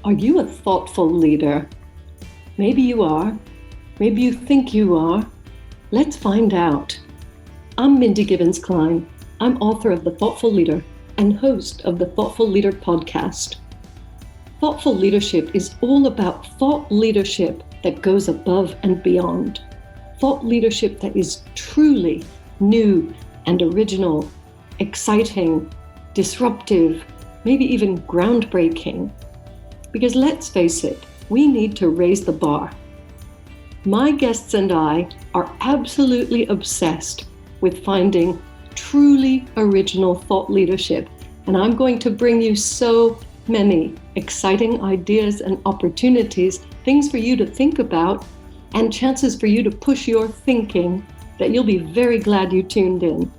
Are you a thoughtful leader? Maybe you are. Maybe you think you are. Let's find out. I'm Mindy Gibbins-Klein. I'm author of The Thoughtful Leader and host of the Thoughtful Leader podcast. Thoughtful leadership is all about thought leadership that goes above and beyond. Thought leadership that is truly new and original, exciting, disruptive, maybe even groundbreaking. Because let's face it, we need to raise the bar. My guests and I are absolutely obsessed with finding truly original thought leadership, and I'm going to bring you so many exciting ideas and opportunities, things for you to think about, and chances for you to push your thinking that you'll be very glad you tuned in.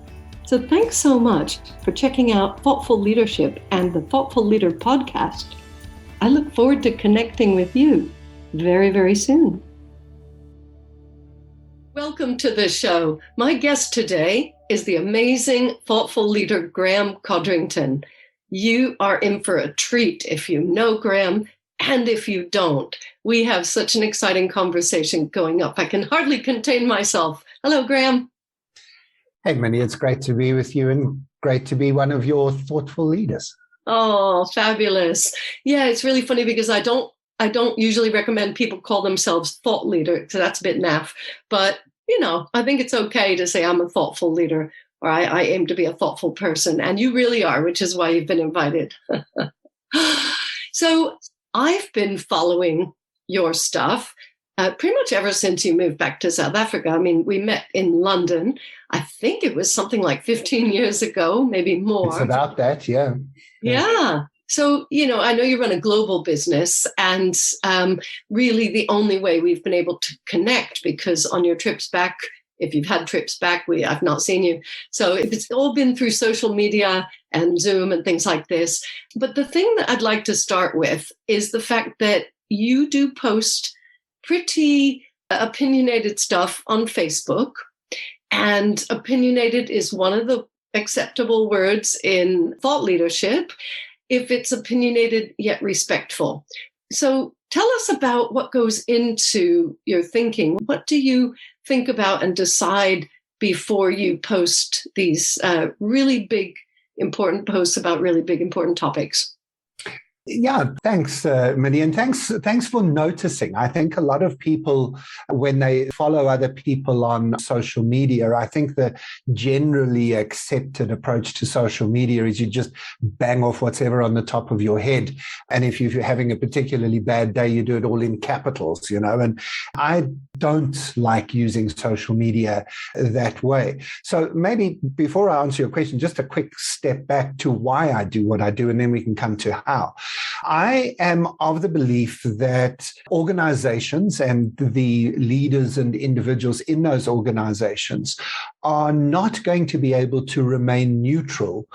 So thanks so much for checking out Thoughtful Leadership and the Thoughtful Leader podcast. I look forward to connecting with you very, very soon. Welcome to the show. My guest today is the amazing thoughtful leader, Graeme Codrington. You are in for a treat if you know Graeme, and if you don't. We have such an exciting conversation going up. I can hardly contain myself. Hello, Graeme. Hey, Minnie, it's great to be with you and great to be one of your thoughtful leaders. Oh, fabulous. Yeah, it's really funny because I don't usually recommend people call themselves thought leader, because that's a bit naff. But, I think it's okay to say I'm a thoughtful leader, or I aim to be a thoughtful person. And you really are, which is why you've been invited. So I've been following your stuff pretty much ever since you moved back to South Africa. I mean, we met in London. I think it was something like 15 years ago, maybe more. It's about that, yeah. Yeah. So, I know you run a global business, and really the only way we've been able to connect, because on your trips back, if you've had trips back, I've not seen you. So it's all been through social media and Zoom and things like this. But the thing that I'd like to start with is the fact that you do post pretty opinionated stuff on Facebook, and opinionated is one of the acceptable words in thought leadership if it's opinionated yet respectful. So tell us about what goes into your thinking. What do you think about and decide before you post these really big, important posts about really big, important topics? Yeah, thanks, Minnie, and thanks for noticing. I think a lot of people, when they follow other people on social media, I think the generally accepted approach to social media is you just bang off whatever on the top of your head. And if you're having a particularly bad day, you do it all in capitals, and I don't like using social media that way. So maybe before I answer your question, just a quick step back to why I do what I do, and then we can come to how. I am of the belief that organizations and the leaders and individuals in those organizations are not going to be able to remain neutral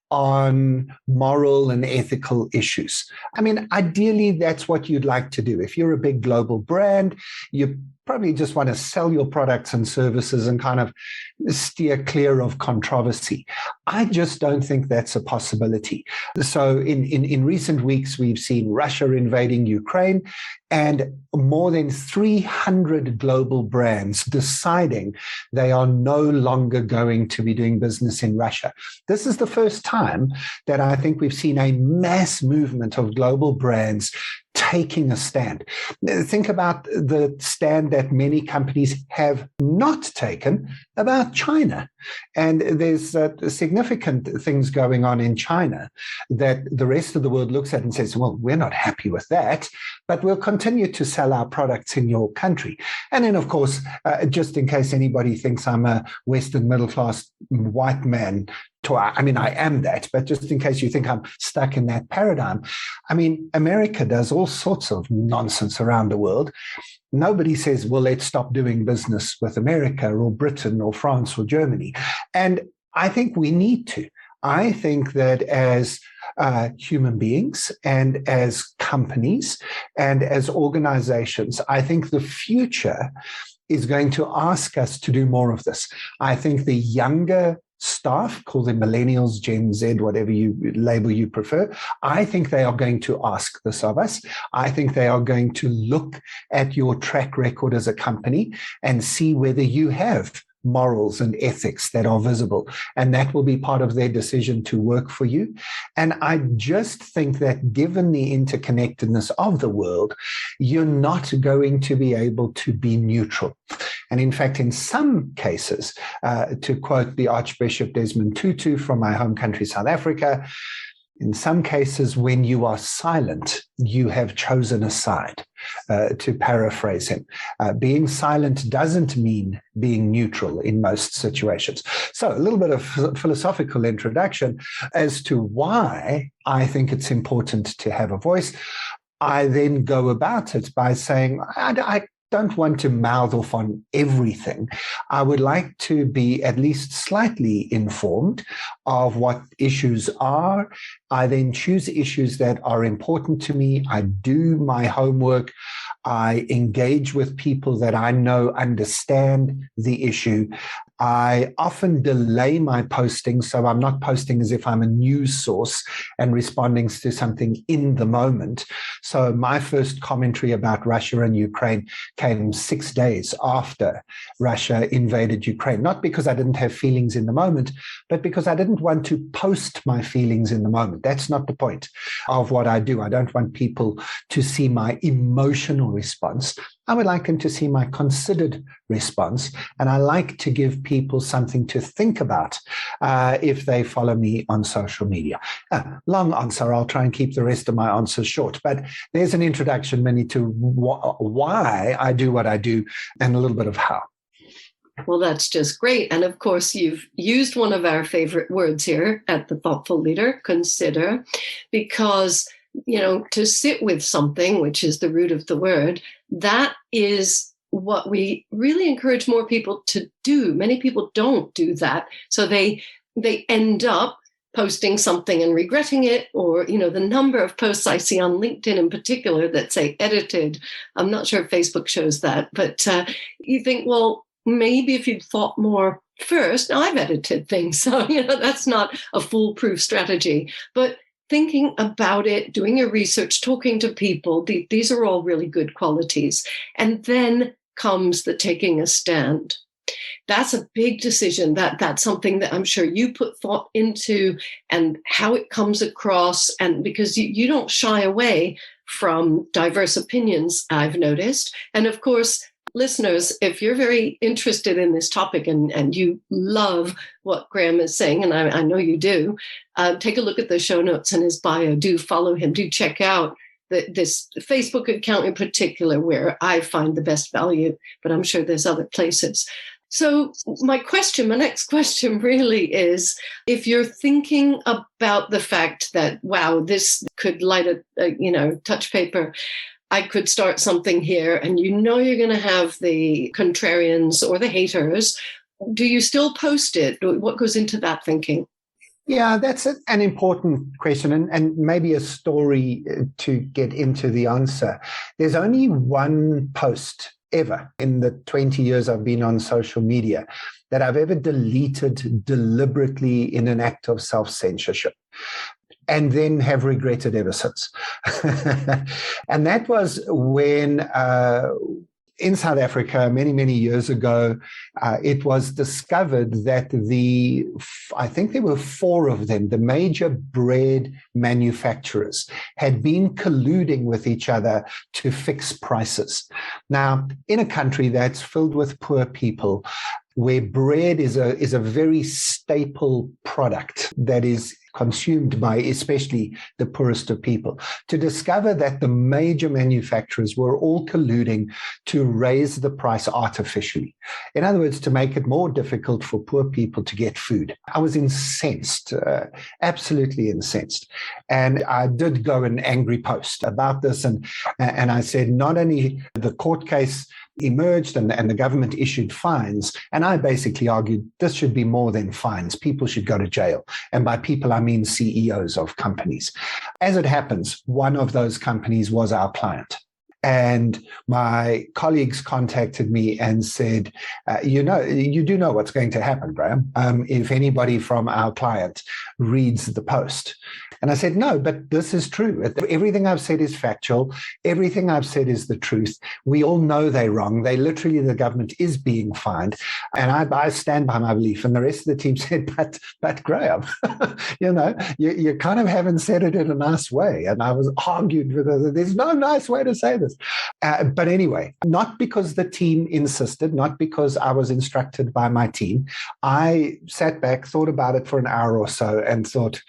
on moral and ethical issues. I mean, ideally, that's what you'd like to do. If you're a big global brand, you probably just want to sell your products and services and kind of steer clear of controversy. I just don't think that's a possibility. So in recent weeks, we've seen Russia invading Ukraine, and more than 300 global brands deciding they are no longer going to be doing business in Russia. This is the first time that I think we've seen a mass movement of global brands taking a stand. Think about the stand that many companies have not taken about China. And there's significant things going on in China that the rest of the world looks at and says, well, we're not happy with that, but we'll continue to sell our products in your country. And then, of course, just in case anybody thinks I'm a Western middle-class white man, I mean, I am that, but just in case you think I'm stuck in that paradigm, I mean, America does all sorts of nonsense around the world. Nobody says, well, let's stop doing business with America or Britain or France or Germany. And I think we need to. I think that as human beings and as companies and as organizations, I think the future is going to ask us to do more of this. I think the younger staff, call them millennials, Gen Z, whatever label you prefer, I think they are going to ask this of us. I think they are going to look at your track record as a company and see whether you have morals and ethics that are visible. And that will be part of their decision to work for you. And I just think that given the interconnectedness of the world, you're not going to be able to be neutral. And in fact, in some cases, to quote the Archbishop Desmond Tutu from my home country, South Africa, in some cases, when you are silent, you have chosen a side, to paraphrase him. Being silent doesn't mean being neutral in most situations. So a little bit of philosophical introduction as to why I think it's important to have a voice. I then go about it by saying, I don't want to mouth off on everything. I would like to be at least slightly informed of what issues are. I then choose issues that are important to me. I do my homework. I engage with people that I know understand the issue. I often delay my posting, so I'm not posting as if I'm a news source and responding to something in the moment. So my first commentary about Russia and Ukraine came 6 days after Russia invaded Ukraine, not because I didn't have feelings in the moment, but because I didn't want to post my feelings in the moment. That's not the point of what I do. I don't want people to see my emotional response. I would like them to see my considered response, and I like to give people something to think about if they follow me on social media. Long answer. I'll try and keep the rest of my answers short, but there's an introduction, Minnie, to why I do what I do and a little bit of how. Well, that's just great. And of course, you've used one of our favorite words here at The Thoughtful Leader, consider, because to sit with something, which is the root of the word, that is what we really encourage more people to do. Many people don't do that. So they end up posting something and regretting it, or, the number of posts I see on LinkedIn in particular that say edited. I'm not sure if Facebook shows that, but you think, well, maybe if you'd thought more first. Now, I've edited things, so, that's not a foolproof strategy, but thinking about it, doing your research, talking to people, these are all really good qualities. And then comes the taking a stand. That's a big decision. That's something that I'm sure you put thought into, and how it comes across. And because you don't shy away from diverse opinions, I've noticed. And of course, listeners, if you're very interested in this topic and you love what Graeme is saying, and I know you do, take a look at the show notes and his bio. Do follow him. Do check out this Facebook account in particular, where I find the best value, but I'm sure there's other places. So my next question really is, if you're thinking about the fact that, wow, this could light a touch paper, I could start something here, and you're going to have the contrarians or the haters. Do you still post it? What goes into that thinking? Yeah, that's an important question, and maybe a story to get into the answer. There's only one post ever in the 20 years I've been on social media that I've ever deleted deliberately in an act of self-censorship, and then have regretted ever since. And that was when in South Africa, many, many years ago, it was discovered that I think there were 4 of them, the major bread manufacturers, had been colluding with each other to fix prices. Now, in a country that's filled with poor people, where bread is a very staple product that is consumed by especially the poorest of people, to discover that the major manufacturers were all colluding to raise the price artificially. In other words, to make it more difficult for poor people to get food. I was incensed, absolutely incensed. And I did go an angry post about this. And I said, not only the court case emerged and the government issued fines, and I basically argued this should be more than fines. People should go to jail. And by people, I mean CEOs of companies. As it happens, one of those companies was our client. And my colleagues contacted me and said, you do know what's going to happen, Graeme, if anybody from our client reads the post. And I said, no, but this is true. Everything I've said is factual. Everything I've said is the truth. We all know they're wrong. The government is being fined. And I stand by my belief. And the rest of the team said, but Graeme, you kind of haven't said it in a nice way. And I was argued with her. There's no nice way to say this. But anyway, not because the team insisted, not because I was instructed by my team. I sat back, thought about it for an hour or so and thought,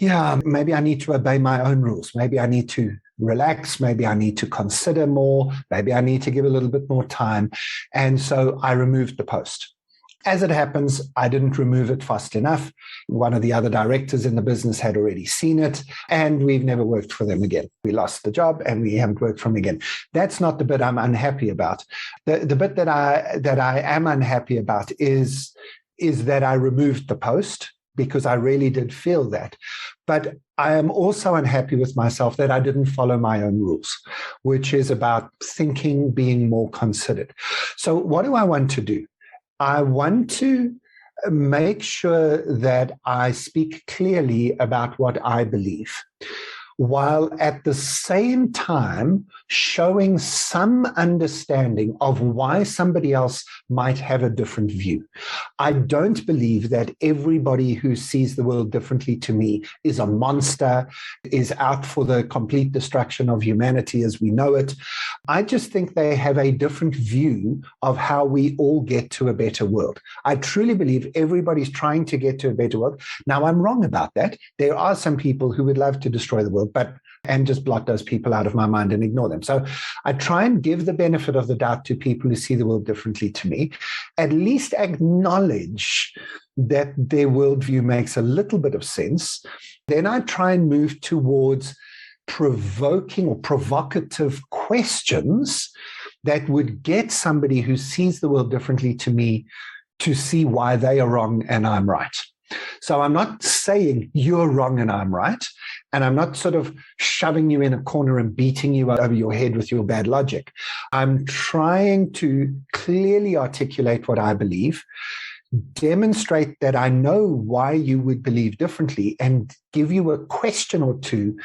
yeah, maybe I need to obey my own rules. Maybe I need to relax. Maybe I need to consider more. Maybe I need to give a little bit more time. And so I removed the post. As it happens, I didn't remove it fast enough. One of the other directors in the business had already seen it, and we've never worked for them again. We lost the job and we haven't worked for them again. That's not the bit I'm unhappy about. The bit that I am unhappy about is that I removed the post, because I really did feel that. But I am also unhappy with myself that I didn't follow my own rules, which is about thinking, being more considered. So what do I want to do? I want to make sure that I speak clearly about what I believe, while at the same time showing some understanding of why somebody else might have a different view. I don't believe that everybody who sees the world differently to me is a monster, is out for the complete destruction of humanity as we know it. I just think they have a different view of how we all get to a better world. I truly believe everybody's trying to get to a better world. Now, I'm wrong about that. There are some people who would love to destroy the world, and just blot those people out of my mind and ignore them. So I try and give the benefit of the doubt to people who see the world differently to me, at least acknowledge that their worldview makes a little bit of sense. Then I try and move towards provoking or provocative questions that would get somebody who sees the world differently to me to see why they are wrong and I'm right. So I'm not saying you're wrong and I'm right, and I'm not sort of shoving you in a corner and beating you over your head with your bad logic. I'm trying to clearly articulate what I believe, demonstrate that I know why you would believe differently, and give you a question or two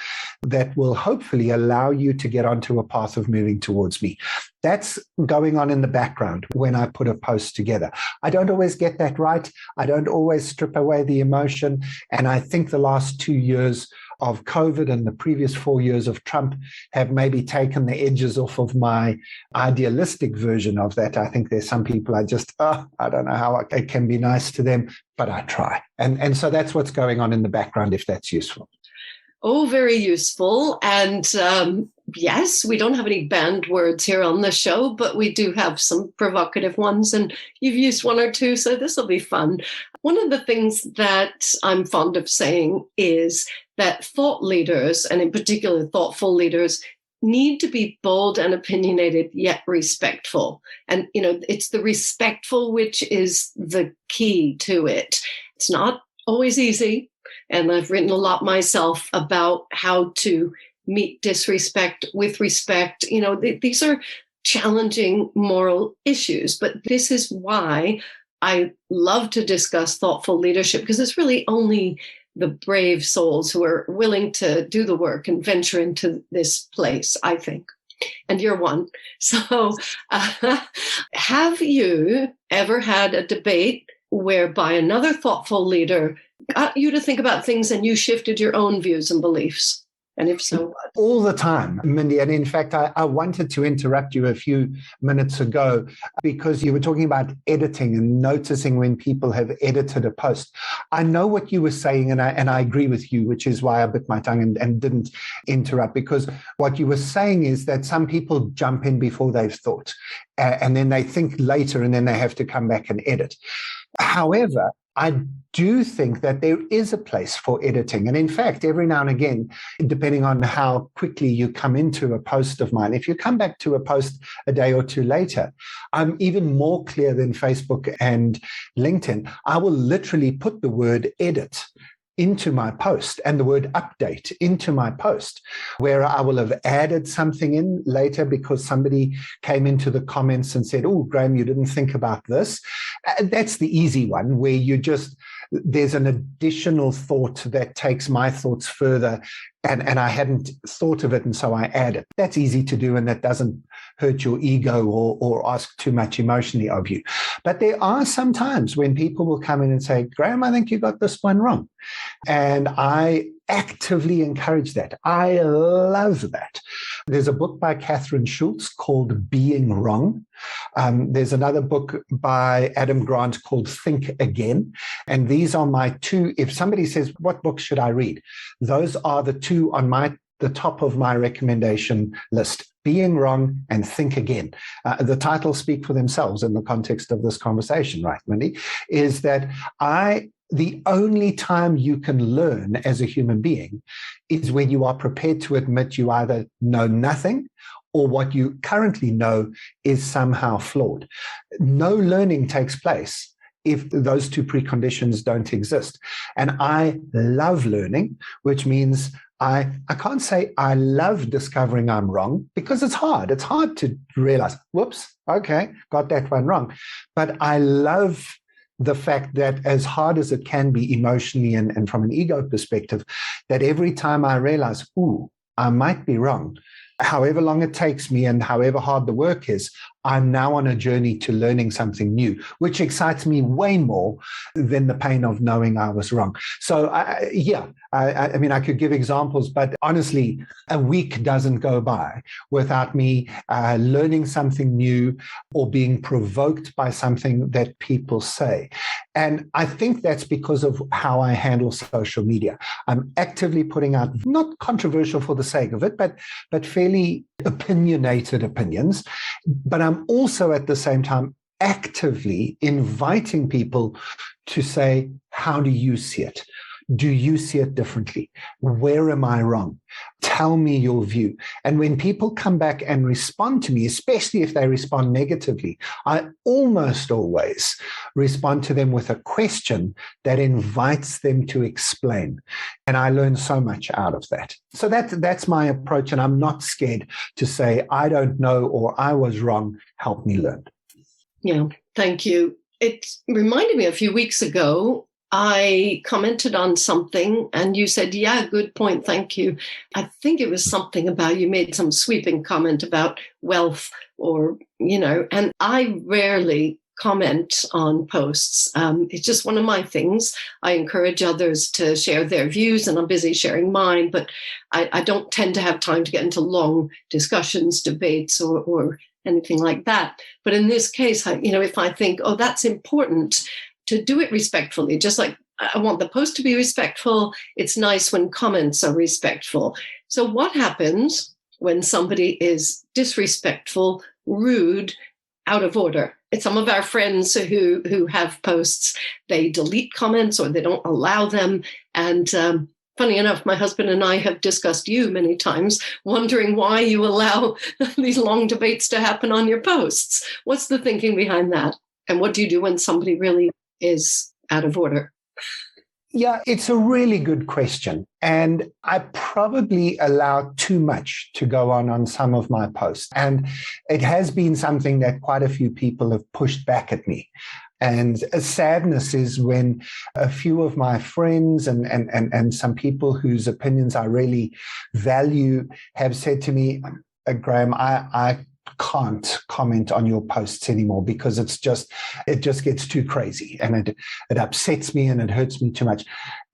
that will hopefully allow you to get onto a path of moving towards me. That's going on in the background when I put a post together. I don't always get that right. I don't always strip away the emotion. And I think the last 2 years of COVID and the previous 4 years of Trump have maybe taken the edges off of my idealistic version of that. I think there's some people I don't know how I can be nice to them, but I try. And so that's what's going on in the background, if that's useful. Oh, very useful. And yes, we don't have any banned words here on the show, but we do have some provocative ones, and you've used one or two, so this will be fun. One of the things that I'm fond of saying is that thought leaders, and in particular thoughtful leaders, need to be bold and opinionated, yet respectful. And, it's the respectful which is the key to it. It's not always easy. And I've written a lot myself about how to meet disrespect with respect. These are challenging moral issues, but this is why I love to discuss thoughtful leadership, because it's really only the brave souls who are willing to do the work and venture into this place, I think. And you're one. So have you ever had a debate whereby another thoughtful leader got you to think about things and you shifted your own views and beliefs? And if so, what? All the time, Mindy. And in fact, I wanted to interrupt you a few minutes ago because you were talking about editing and noticing when people have edited a post. I know what you were saying, and I agree with you, which is why I bit my tongue and didn't interrupt, because what you were saying is that some people jump in before they've thought, and then they think later, and then they have to come back and edit. However, I do think that there is a place for editing. And in fact, every now and again, depending on how quickly you come into a post of mine, if you come back to a post a day or two later, I'm even more clear than Facebook and LinkedIn. I will literally put the word edit into my post and the word update into my post, where I will have added something in later because somebody came into the comments and said, oh, Graeme, you didn't think about this. That's the easy one, where there's an additional thought that takes my thoughts further, and I hadn't thought of it, and so I add it. That's easy to do, and that doesn't hurt your ego or ask too much emotionally of you. But there are some times when people will come in and say, Graeme, I think you got this one wrong. And I actively encourage that. I love that. There's a book by Catherine Schultz called Being Wrong. There's another book by Adam Grant called Think Again. And these are my two. If somebody says, what book should I read? Those are the two on the top of my recommendation list. Being Wrong and Think Again. The titles speak for themselves in the context of this conversation, right, Mindy? Is that the only time you can learn as a human being is when you are prepared to admit you either know nothing or what you currently know is somehow flawed. No learning takes place if those two preconditions don't exist. And I love learning, which means I can't say I love discovering I'm wrong, because it's hard. It's hard to realize, whoops, okay, got that one wrong. But I love the fact that, as hard as it can be emotionally and from an ego perspective, that every time I realize, ooh, I might be wrong, however long it takes me and however hard the work is, I'm now on a journey to learning something new, which excites me way more than the pain of knowing I was wrong. So, I mean, I could give examples, but honestly, a week doesn't go by without me learning something new or being provoked by something that people say. And I think that's because of how I handle social media. I'm actively putting out, not controversial for the sake of it, but fairly opinionated opinions. But I'm also at the same time actively inviting people to say, how do you see it? Do you see it differently? Where am I wrong? Tell me your view. And when people come back and respond to me, especially if they respond negatively, I almost always respond to them with a question that invites them to explain. And I learn so much out of that. So that's my approach. And I'm not scared to say, I don't know, or I was wrong. Help me learn. Yeah, thank you. It reminded me a few weeks ago, I commented on something and you said, yeah, good point, thank you. I think it was something about, you made some sweeping comment about wealth or, and I rarely comment on posts. It's just one of my things. I encourage others to share their views and I'm busy sharing mine, but I don't tend to have time to get into long discussions, debates, or anything like that. But in this case, if I think, oh, that's important, to do it respectfully, just like I want the post to be respectful. It's nice when comments are respectful. So what happens when somebody is disrespectful, rude, out of order? It's some of our friends who have posts, they delete comments or they don't allow them. And funny enough, my husband and I have discussed you many times, wondering why you allow these long debates to happen on your posts. What's the thinking behind that? And what do you do when somebody really is out of order? Yeah, it's a really good question. And I probably allow too much to go on some of my posts. And it has been something that quite a few people have pushed back at me. And a sadness is when a few of my friends and some people whose opinions I really value have said to me, Graeme, I can't comment on your posts anymore because it just gets too crazy and it upsets me and it hurts me too much.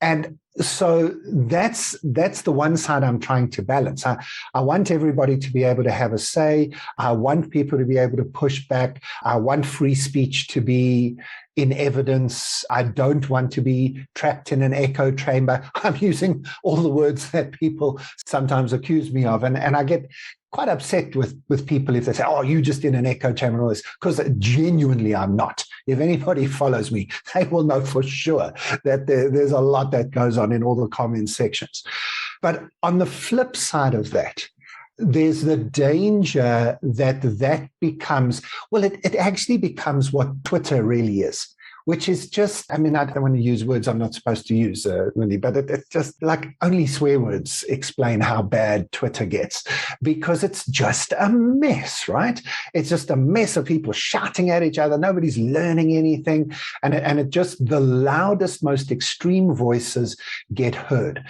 And so that's the one side I'm trying to balance. I want everybody to be able to have a say. I want people to be able to push back. I want free speech to be in evidence. I don't want to be trapped in an echo chamber. I'm using all the words that people sometimes accuse me of. And I get quite upset with people if they say, oh, you just in an echo chamber and all this, because genuinely I'm not. If anybody follows me, they will know for sure that there's a lot that goes on in all the comment sections. But on the flip side of that, there's the danger that becomes, well, it actually becomes what Twitter really is, which is just, I mean, I don't want to use words I'm not supposed to use, really, but it's just like only swear words explain how bad Twitter gets, because it's just a mess, right? It's just a mess of people shouting at each other. Nobody's learning anything. And it just, the loudest, most extreme voices get heard.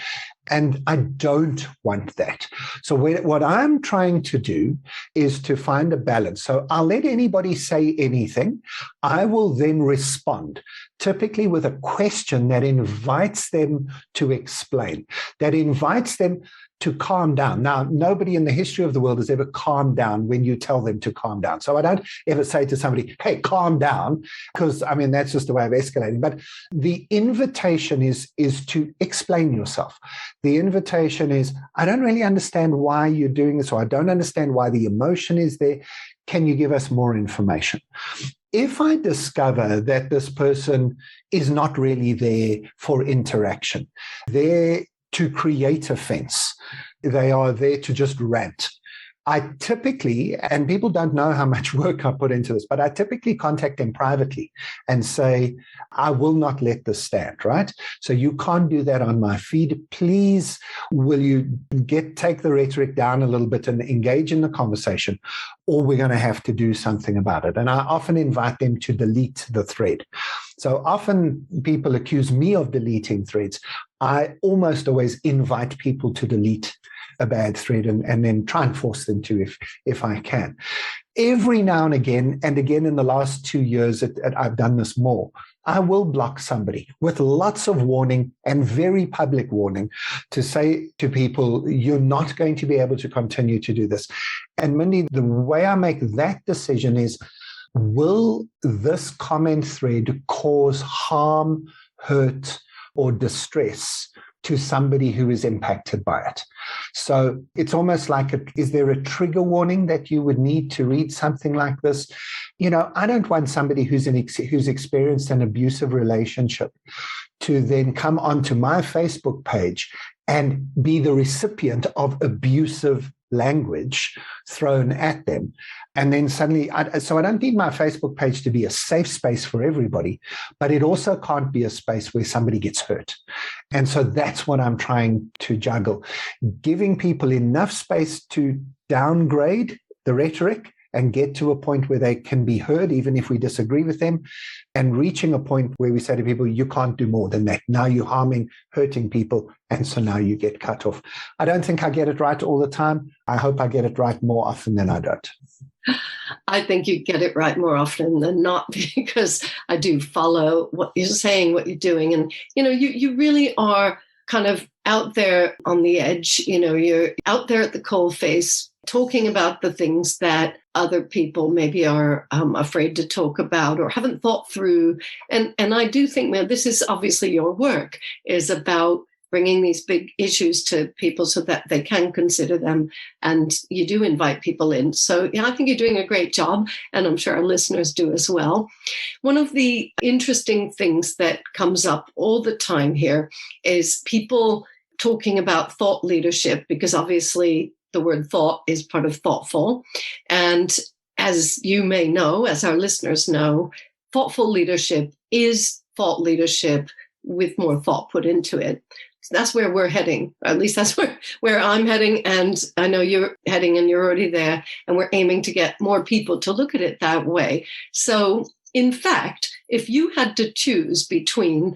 And I don't want that. So what I'm trying to do is to find a balance. So I'll let anybody say anything. I will then respond, typically with a question that invites them to explain, that invites them to calm down. Now, nobody in the history of the world has ever calmed down when you tell them to calm down. So I don't ever say to somebody, hey, calm down, because, I mean, that's just a way of escalating. But the invitation is to explain yourself. The invitation is, I don't really understand why you're doing this, or I don't understand why the emotion is there. Can you give us more information? If I discover that this person is not really there for interaction, they're to create offense, they are there to just rant, I typically, and people don't know how much work I put into this, but I typically contact them privately and say, I will not let this stand, right? So you can't do that on my feed. Please, will you take the rhetoric down a little bit and engage in the conversation, or we're going to have to do something about it. And I often invite them to delete the thread. So often people accuse me of deleting threads. I almost always invite people to delete a bad thread and then try and force them to if I can. Every now and again in the last 2 years, I've done this more. I will block somebody with lots of warning and very public warning to say to people, you're not going to be able to continue to do this. And Mindy, the way I make that decision is, will this comment thread cause harm, hurt, or distress to somebody who is impacted by it? So it's almost like, is there a trigger warning that you would need to read something like this? You know, I don't want somebody who's experienced an abusive relationship to then come onto my Facebook page and be the recipient of abusive language thrown at them. And then suddenly, so I don't need my Facebook page to be a safe space for everybody, but it also can't be a space where somebody gets hurt. And so that's what I'm trying to juggle, giving people enough space to downgrade the rhetoric and get to a point where they can be heard, even if we disagree with them, and reaching a point where we say to people, you can't do more than that. Now you're harming, hurting people, and so now you get cut off. I don't think I get it right all the time. I hope I get it right more often than I don't. I think you get it right more often than not, because I do follow what you're saying, what you're doing. And, you know, you really are kind of out there on the edge. You know, you're out there at the coalface talking about the things that other people maybe are afraid to talk about or haven't thought through. And I do think, man, this is obviously your work, is about bringing these big issues to people so that they can consider them. And you do invite people in. So yeah, I think you're doing a great job, and I'm sure our listeners do as well. One of the interesting things that comes up all the time here is people talking about thought leadership, because obviously the word thought is part of thoughtful. And as you may know, as our listeners know, thoughtful leadership is thought leadership with more thought put into it. So that's where we're heading. Or at least that's where I'm heading. And I know you're heading, and you're already there. And we're aiming to get more people to look at it that way. So in fact, if you had to choose between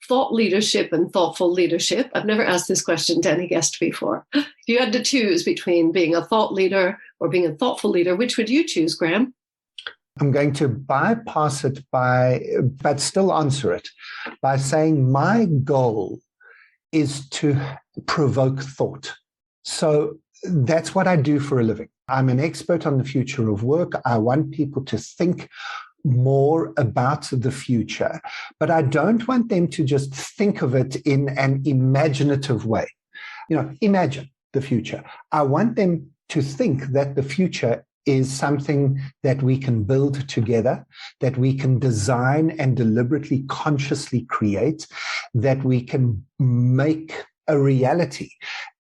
thought leadership and thoughtful leadership, I've never asked this question to any guest before. If you had to choose between being a thought leader or being a thoughtful leader, which would you choose, Graeme? I'm going to bypass it but still answer it by saying my goal is to provoke thought. So that's what I do for a living. I'm an expert on the future of work. I want people to think more about the future, but I don't want them to just think of it in an imaginative way. You know, imagine the future. I want them to think that the future is something that we can build together, that we can design and deliberately, consciously create, that we can make a reality.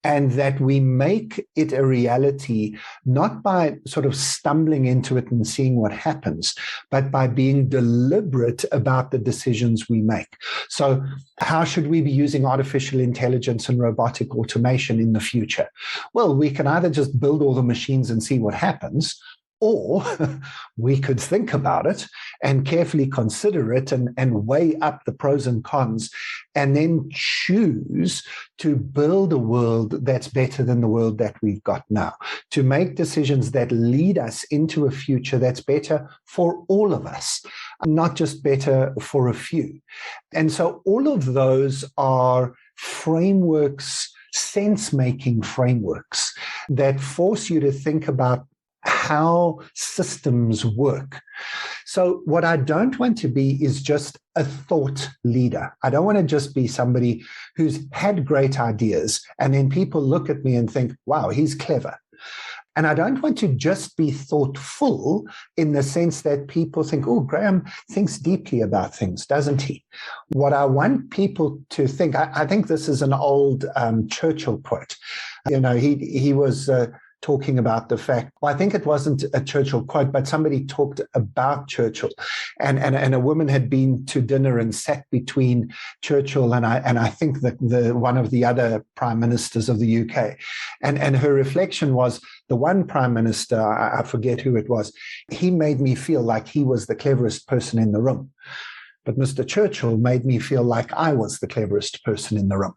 and that we make it a reality, not by sort of stumbling into it and seeing what happens, but by being deliberate about the decisions we make. So how should we be using artificial intelligence and robotic automation in the future? Well, we can either just build all the machines and see what happens, or we could think about it and carefully consider it and weigh up the pros and cons, and then choose to build a world that's better than the world that we've got now, to make decisions that lead us into a future that's better for all of us, not just better for a few. And so all of those are frameworks, sense-making frameworks that force you to think about how systems work. So what I don't want to be is just a thought leader. I don't want to just be somebody who's had great ideas and then people look at me and think, wow, he's clever. And I don't want to just be thoughtful in the sense that people think, oh, Graeme thinks deeply about things, doesn't he? What I want people to think, I think this is an old Churchill quote. You know, he was talking about the fact, well, I think it wasn't a Churchill quote, but somebody talked about Churchill, and a woman had been to dinner and sat between Churchill and I think the one of the other prime ministers of the UK, and her reflection was, the one prime minister, I forget who it was, he made me feel like he was the cleverest person in the room, but Mr. Churchill made me feel like I was the cleverest person in the room.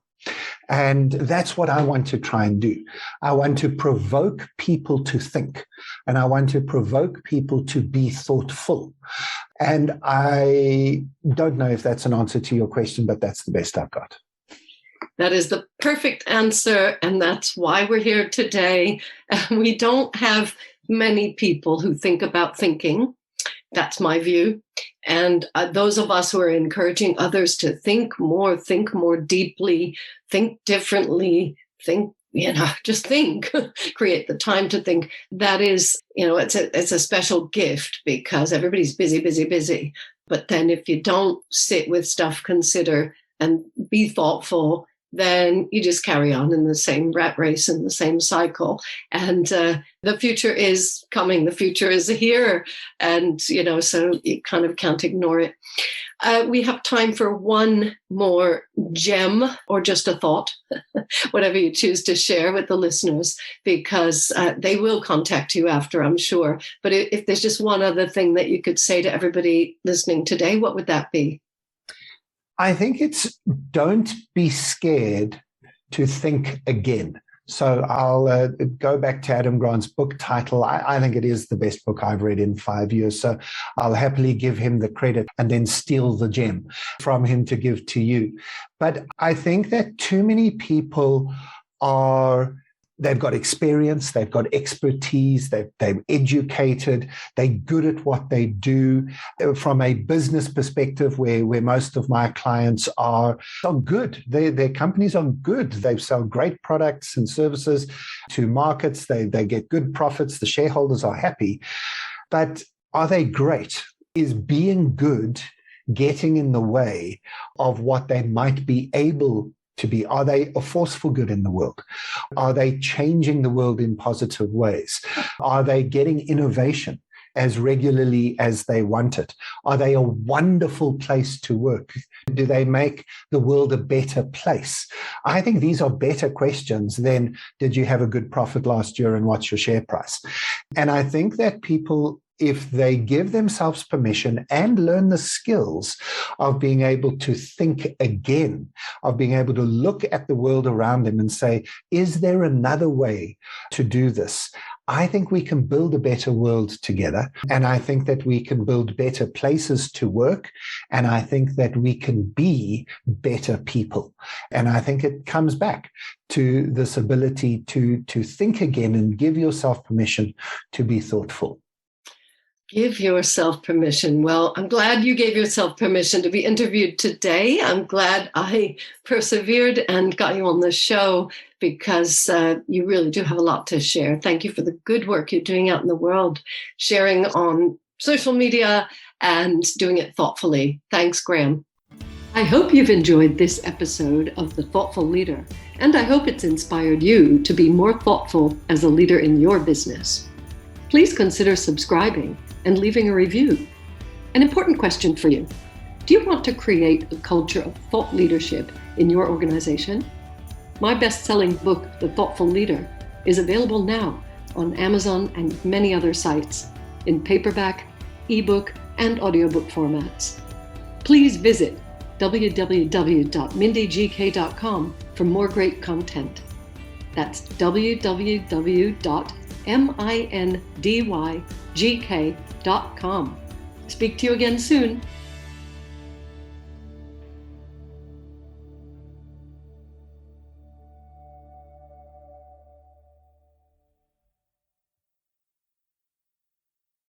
And that's what I want to try and do. I want to provoke people to think, and I want to provoke people to be thoughtful. And I don't know if that's an answer to your question, but that's the best I've got. That is the perfect answer, and that's why we're here today. We don't have many people who think about thinking. That's my view. And those of us who are encouraging others to think more deeply, think differently, just think, create the time to think. That is, it's a special gift, because everybody's busy. But then if you don't sit with stuff, consider, and be thoughtful, then you just carry on in the same rat race, in the same cycle. And the future is coming. The future is here. And, so you kind of can't ignore it. We have time for one more gem, or just a thought, whatever you choose to share with the listeners, because they will contact you after, I'm sure. But if there's just one other thing that you could say to everybody listening today, what would that be? I think it's, don't be scared to think again. So I'll go back to Adam Grant's book title. I think it is the best book I've read in 5 years. So I'll happily give him the credit and then steal the gem from him to give to you. But I think that too many people they've got experience, they've got expertise, they're educated, they're good at what they do. From a business perspective, where most of my clients are good. Their companies are good. They sell great products and services to markets. They get good profits. The shareholders are happy. But are they great? Is being good getting in the way of what they might be able to be? Are they a force for good in the world? Are they changing the world in positive ways? Are they getting innovation as regularly as they want it? Are they a wonderful place to work? Do they make the world a better place? I think these are better questions than, did you have a good profit last year and what's your share price? And I think that people, if they give themselves permission and learn the skills of being able to think again, of being able to look at the world around them and say, is there another way to do this? I think we can build a better world together. And I think that we can build better places to work. And I think that we can be better people. And I think it comes back to this ability to think again and give yourself permission to be thoughtful. Give yourself permission. Well, I'm glad you gave yourself permission to be interviewed today. I'm glad I persevered and got you on the show, because you really do have a lot to share. Thank you for the good work you're doing out in the world, sharing on social media and doing it thoughtfully. Thanks, Graeme. I hope you've enjoyed this episode of The Thoughtful Leader, and I hope it's inspired you to be more thoughtful as a leader in your business. Please consider subscribing and leaving a review. An important question for you. Do you want to create a culture of thought leadership in your organization? My best-selling book, The Thoughtful Leader, is available now on Amazon and many other sites in paperback, ebook, and audiobook formats. Please visit www.mindygk.com for more great content. That's www.mindygk.com. Speak to you again soon.